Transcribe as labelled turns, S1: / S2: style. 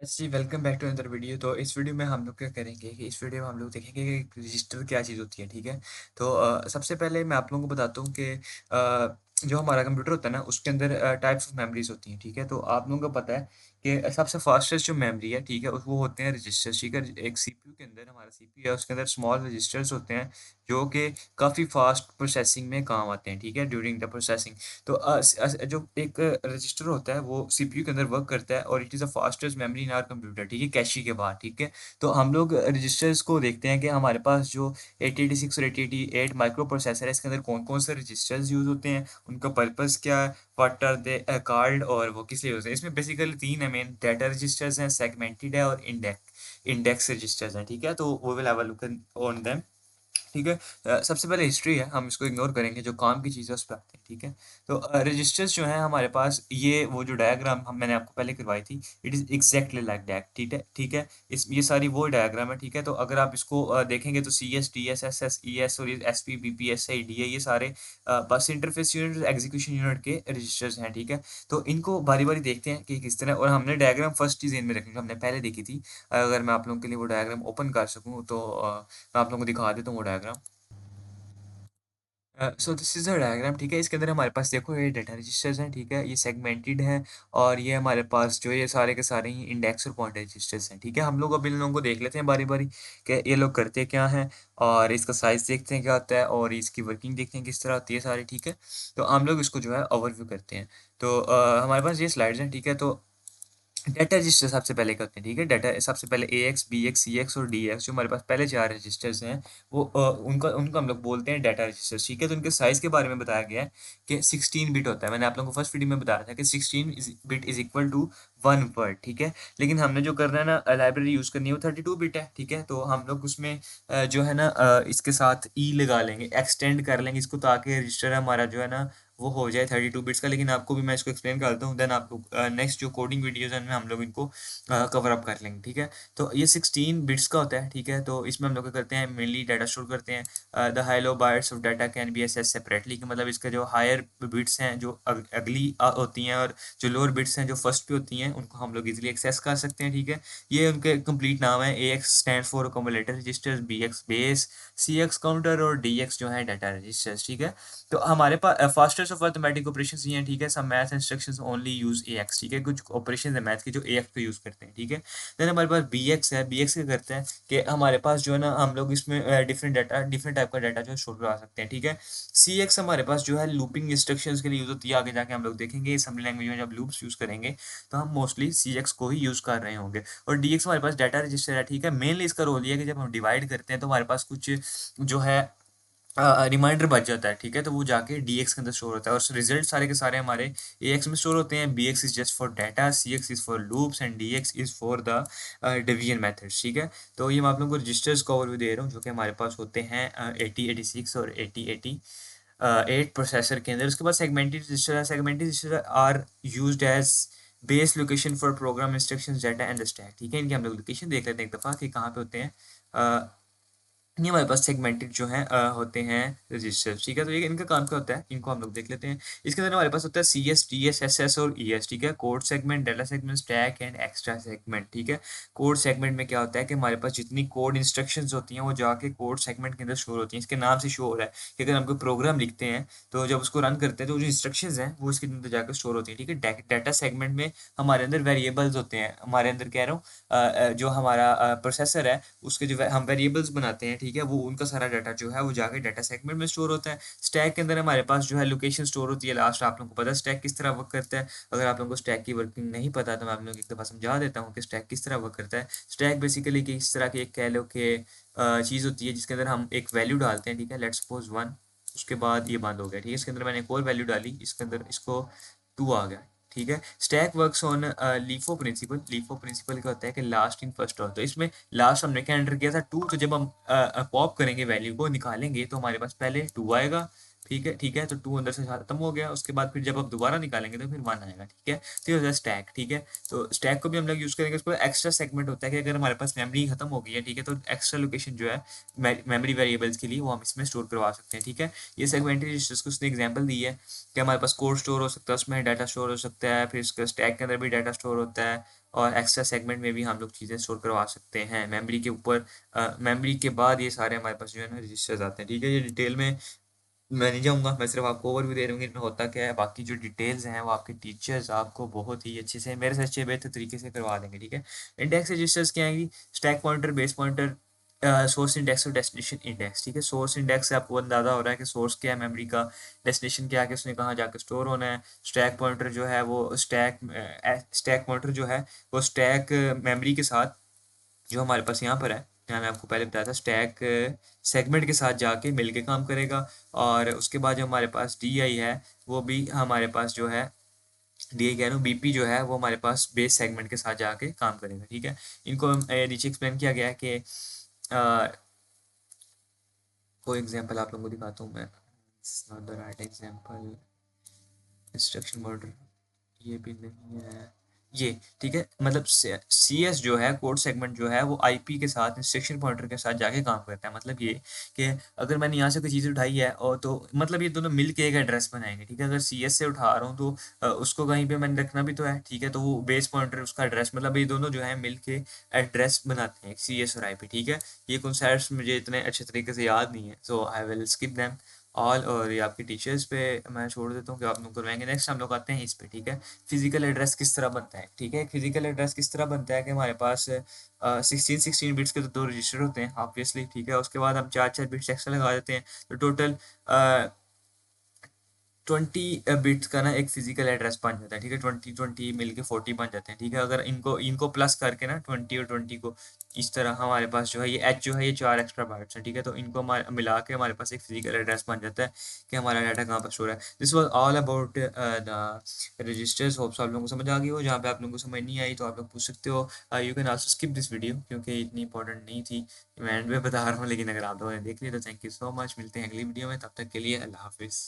S1: Ji, welcome back to another video. तो इस video में हम लोग क्या करेंगे कि इस वीडियो में हम लोग देखेंगे कि रजिस्टर क्या चीज़ होती है, ठीक है? तो सबसे पहले मैं आप लोगों को बताता हूँ कि जो हमारा कंप्यूटर होता है ना, उसके अंदर टाइप्स ऑफ मेमोरीज़ होती हैं, ठीक है? तो आप लोगों को पता है कि सबसे फास्टेस्ट जो मेमोरी है, ठीक है? वो होते हैं रजिस्टर्स, ठीक है? एक सीपीयू के अंदर हमारा सीपीयू है, उसके अंदर स्मॉल रजिस्टर्स होते हैं, जो कि काफ़ी फास्ट प्रोसेसिंग में काम आते हैं, ठीक है? During the processing. तो जो एक रजिस्टर होता है वो सीपीयू के अंदर वर्क करता है और it is the fastest memory in our computer, ठीक है, कैशे के बाद, ठीक है। तो हम लोग रजिस्टर्स को देखते हैं कि हमारे पास जो 8086 और 8088 माइक्रो प्रोसेसर है, इसके अंदर कौन कौन से रजिस्टर्स यूज़ होते हैं, उनका पर्पस क्या है, व्हाट आर दे कॉल्ड और वो किस लिए यूज़ है। इसमें बेसिकली तीन है मेन, डाटा रजिस्टर्स हैं, सेगमेंटेड है और इंडेक्स रजिस्टर्स हैं, ठीक है। तो वो will have a look on them, ठीक है। सबसे पहले हिस्ट्री है, हम इसको इग्नोर करेंगे, जो काम की चीज़ है उस पे आते हैं, ठीक है। तो रजिस्टर्स जो हैं हमारे पास, ये वो जो डायग्राम हम मैंने आपको पहले करवाई थी, it is exactly like that, ठीक है, ठीक है। इस ये सारी वो डायग्राम है, ठीक है। तो अगर आप इसको देखेंगे तो C S D S S S E S और S P B P S I D है, ये सारे बस इंटरफेस यूनिट एग्जीक्यूशन यूनिट के रजिस्टर्स हैं, ठीक है। तो इनको बारी बारी देखते हैं कि किस तरह, और हमने डायग्राम फर्स्ट चीज़ में रखनी जो हमने पहले देखी थी। अगर मैं आप लोगों के लिए वो डायग्राम ओपन कर सकूँ तो मैं आप लोगों को दिखा देता हूँ वो diagram. So this is a diagram, ठीक है। इसके अंदर हमारे पास देखो ये डाटा रजिस्टर्स हैं, ठीक है, ये सेगमेंटेड हैं और ये हमारे पास जो ये सारे के सारे ही इंडेक्स और पॉइंटर रजिस्टर्स हैं, ठीक है। हम लोग अब इन लोगों को देख लेते हैं बारी बारी कि ये लोग करते क्या हैं, और इसका साइज़ देखते हैं क्या होता है, और इसकी वर्किंग देखते हैं किस तरह होती है सारी, ठीक है। तो हम लोग इसको जो है ओवरव्यू करते हैं। तो हमारे पास ये स्लाइड्स हैं, ठीक है। तो डाटा रजिस्टर सबसे पहले क्या होते हैं, ठीक है। डाटा सबसे पहले AX, BX, CX और DX, जो हमारे पास पहले 4 रजिस्टर्स हैं, वो उनका उनको हम लोग बोलते हैं डाटा रजिस्टर्स, ठीक है। तो उनके साइज़ के बारे में बताया गया है कि 16 बिट होता है। मैंने आप लोगों को फर्स्ट वीडियो में बताया था कि 16 bit is equal to 1 word, ठीक है। लेकिन हमने जो करना है ना, लाइब्रेरी यूज़ करनी है, वो 32 बिट है, ठीक है। तो हम लोग उसमें जो है ना इसके साथ ई लगा लेंगे, एक्सटेंड कर लेंगे इसको, ताकि रजिस्टर हमारा जो है ना वो हो जाए 32 बिट्स का। लेकिन आपको भी मैं इसको एक्सप्लेन करता हूँ, देन आप लोग नेक्स्ट जो कोडिंग वीडियोज़ हैं उनमें हम लोग इनको कवर अप कर लेंगे, ठीक है। तो ये 16 बिट्स का होता है, ठीक है। तो इसमें हम लोग क्या करते हैं, मेनली डाटा स्टोर करते हैं। The high low bytes of data can be access separately, कि मतलब इसका जो हायर बिट्स हैं जो अगली होती हैं, और जो लोअर बिट्स हैं जो फर्स्ट पे होती हैं, उनको हम लोग इजीली एक्सेस कर सकते हैं, ठीक है। ये उनके कंप्लीट नाम है। AX stand for accumulator registers, BX base, CX counter और DX जो है डाटा रजिस्टर्स, ठीक है। तो हमारे पास फास्टेस्ट ऑफ अरिथमेटिक ऑपरेशंस ये हैं, ठीक है। Some math instructions only use AX, ठीक है। कुछ ऑपरेशंस है मैथ के जो AX पे यूज करते हैं, ठीक है। देन हमारे पास BX है। BX क्या करते हैं कि हमारे पास जो है ना, हम लोग इसमें डिफरेंट टाइप का डाटा जो है स्टोर करा सकते हैं, ठीक है। CX हमारे पास जो है लूपिंग इंस्ट्रक्शंस के लिए यूज होती है। आगे जाके हम लोग देखेंगे असेंबली लैंग्वेज में जब लूप्स यूज करेंगे तो हम मोस्टली CX को ही यूज कर रहे होंगे। और DX हमारे पास डाटा रजिस्टर है, ठीक है। मेनली इसका रोल ये है कि जब हम डिवाइड करते हैं तो हमारे पास कुछ जो है रिमाइंडर बच जाता है, ठीक है। तो वो जाके DX के अंदर स्टोर होता है, और रिजल्ट सारे के सारे हमारे AX में स्टोर होते हैं। BX is just for data, CX is for loops and DX is for the division methods, ठीक है। तो ये मैं आप लोगों को रजिस्टर्स का ओवरव्यू दे रहा हूँ, जो कि हमारे पास होते हैं 8086 और 8080 8 प्रोसेसर के अंदर। उसके बाद सेगमेंटेड रजिस्टर है। Segmented register are used as base location for program instructions data and the stack, ठीक है। इनकी हम लोग लोकेशन देख लेते हैं एक दफ़ा कि कहाँ पे होते हैं। ये हमारे पास सेगमेंटेड जो हैं होते हैं रजिस्टर्स, ठीक है। तो ये इनका काम क्या होता है, इनको हम लोग देख लेते हैं। इसके अंदर हमारे पास होता है CS, DS, SS और ES, ठीक है। Code segment, data segment, stack and extra segment, ठीक है। कोड सेगमेंट में क्या होता है कि हमारे पास जितनी कोड इंस्ट्रक्शंस होती हैं वो जाके कोड सेगमेंट के अंदर स्टोर होती हैं। इसके नाम से शो हो रहा है कि अगर हम कोई प्रोग्राम लिखते हैं तो जब उसको रन करते हैं तो जो इंस्ट्रक्शंस हैं वो इसके अंदर जाकर स्टोर होती हैं, ठीक है। डाटा सेगमेंट में हमारे अंदर वेरिएबल्स होते हैं, हमारे अंदर कह रहा हूँ जो हमारा प्रोसेसर है उसके जो हम वेरिएबल्स बनाते हैं, ठीक है, वो उनका सारा डाटा जो है वो जाके डाटा सेगमेंट में स्टोर होता है। स्टैक के अंदर हमारे पास जो है लोकेशन स्टोर होती है लास्ट। आप लोगों को पता है स्टैक किस तरह वर्क करता है। अगर आप लोगों को स्टैक की वर्किंग नहीं पता तो मैं आप लोगों को एक दफ़ा समझा देता हूँ कि स्टैक किस तरह वर्क करता है। स्टैक बेसिकली किस तरह की एक कह लो कि चीज़ होती है जिसके अंदर हम एक वैल्यू डालते हैं, ठीक है। लेट्स सपोज 1, उसके बाद ये बंद हो गया, ठीक है। इसके अंदर मैंने एक और वैल्यू डाली, इसके अंदर इसको 2 आ गया, ठीक है। Stack works on LIFO principle. LIFO principle क्या होता है कि लास्ट इन फर्स्ट आउट। तो इसमें लास्ट हमने क्या एंटर किया था 2, तो जब हम पॉप करेंगे वैल्यू को निकालेंगे तो हमारे पास पहले 2 आएगा, ठीक है, तो 2 अंदर से खत्म हो गया, उसके बाद फिर जब आप दोबारा निकालेंगे तो फिर 1 आएगा, ठीक है। तो ये हो जाए स्टैक, ठीक है। तो स्टैक को भी हम लोग यूज़ करेंगे, उसको एक्स्ट्रा सेगमेंट होता है कि अगर हमारे पास मेमोरी खत्म हो गई है, ठीक है, तो एक्स्ट्रा लोकेशन जो है मेमोरी वेरिएबल्स के लिए वो हम इसमें स्टोर करवा सकते हैं, ठीक है। ये सेगमेंटेड रजिस्टर्स को उसने एग्जांपल दी है कि हमारे पास कोड स्टोर हो सकता है, उसमें डाटा स्टोर हो सकता है, फिर इसका स्टैक के अंदर भी डाटा स्टोर होता है, और एक्स्ट्रा सेगमेंट में भी हम लोग चीज़ें स्टोर करवा सकते हैं मेमोरी के ऊपर। मेमोरी के बाद ये सारे हमारे पास जो है ना रजिस्टर्स आते हैं, ठीक है। ये डिटेल में मैं नहीं जाऊँगा, मैं सिर्फ आपको ओवरव्यू दे रहा हूँ कि इनमें होता क्या है। बाकी जो डिटेल्स हैं वो आपके टीचर्स आपको बहुत ही अच्छे से, मेरे से अच्छे बेहतर तरीके से करवा देंगे, ठीक है। इंडेक्स रजिस्टर्स क्या है? Stack pointer, base pointer, source index और डेस्टिनेशन इंडेक्स, ठीक है। सोर्स इंडेक्स से आपको अंदाजा हो रहा है कि सोर्स क्या है मेमोरी का, डेस्टिनेशन क्या है कि उसने कहाँ जाकर स्टोर होना है। स्टैक पॉइंटर जो है वो स्टैक पॉइंटर जो है वो स्टैक मेमोरी के साथ जो हमारे पास यहाँ पर है, यहाँ मैं आपको पहले बताया था, स्टैक सेगमेंट के साथ जाके मिल के काम करेगा। और उसके बाद जो हमारे पास डी आई है वो भी हमारे पास जो है, डी आई कह रहा हूँ, बीपी जो है वो हमारे पास बेस सेगमेंट के साथ जाके काम करेगा, ठीक है। इनको नीचे एक्सप्लेन किया गया है कि कोई एग्जांपल आप लोगों को दिखाता हूँ मैं, not the right example, instruction model, ये भी नहीं है ये, ठीक है। मतलब सी एस जो है, कोड सेगमेंट जो है वो आईपी के साथ, इंस्ट्रक्शन पॉइंटर के साथ जाके काम करता है। मतलब ये कि अगर मैंने यहाँ से कोई चीज़ उठाई है और तो मतलब ये दोनों मिल के एक एड्रेस बनाएंगे, ठीक है। अगर सी एस से उठा रहा हूँ तो उसको कहीं पे मैंने रखना भी तो है, ठीक है। तो वो बेस पॉइंटर उसका एड्रेस, मतलब ये दोनों जो है मिल के एड्रेस बनाते हैं सी एस और आई पी, ठीक है। ये कॉन्सेप्ट्स मुझे इतने अच्छे तरीके से याद नहीं है, so I will skip them all, और ये आपके टीचर्स पे मैं छोड़ देता हूँ कि आप लोग करवाएंगे। नेक्स्ट हम लोग आते हैं इस पे, ठीक है। फिजिकल एड्रेस किस तरह बनता है, ठीक है। फिजिकल एड्रेस किस तरह बनता है कि हमारे पास 16 बिट्स के तो दो रजिस्टर होते हैं ऑब्वियसली, ठीक है। उसके बाद हम 4 बिट्स एक्स्ट्रा लगा देते हैं, तो टोटल 20 बिट्स का ना एक फिजिकल एड्रेस बन जाता है, ठीक है। 20 20 मिल के 40 बन जाते हैं, ठीक है। अगर इनको इनको प्लस करके ना 20 और 20 को इस तरह हमारे पास जो है ये एच जो है ये 4 एक्स्ट्रा बाइट्स हैं, ठीक है। तो इनको हमारे मिला के हमारे पास एक फिजिकल एड्रेस बन जाता है कि हमारा डाटा कहाँ पर स्टोर है। This was all about the registers. Hopes आप लोगों को समझ आ गई हो। जहाँ पे आप लोगों को समझ नहीं आई तो आप लोग पूछ सकते हो। You can also skip this video क्योंकि इतनी इंपॉर्टेंट नहीं थी, मैं एंड में बता रहा हूँ, लेकिन अगर आप लोगों ने देख लिया तो थैंक यू सो मच। मिलते हैं अगली वीडियो में, तब तक के लिए अल्लाह हाफिज़।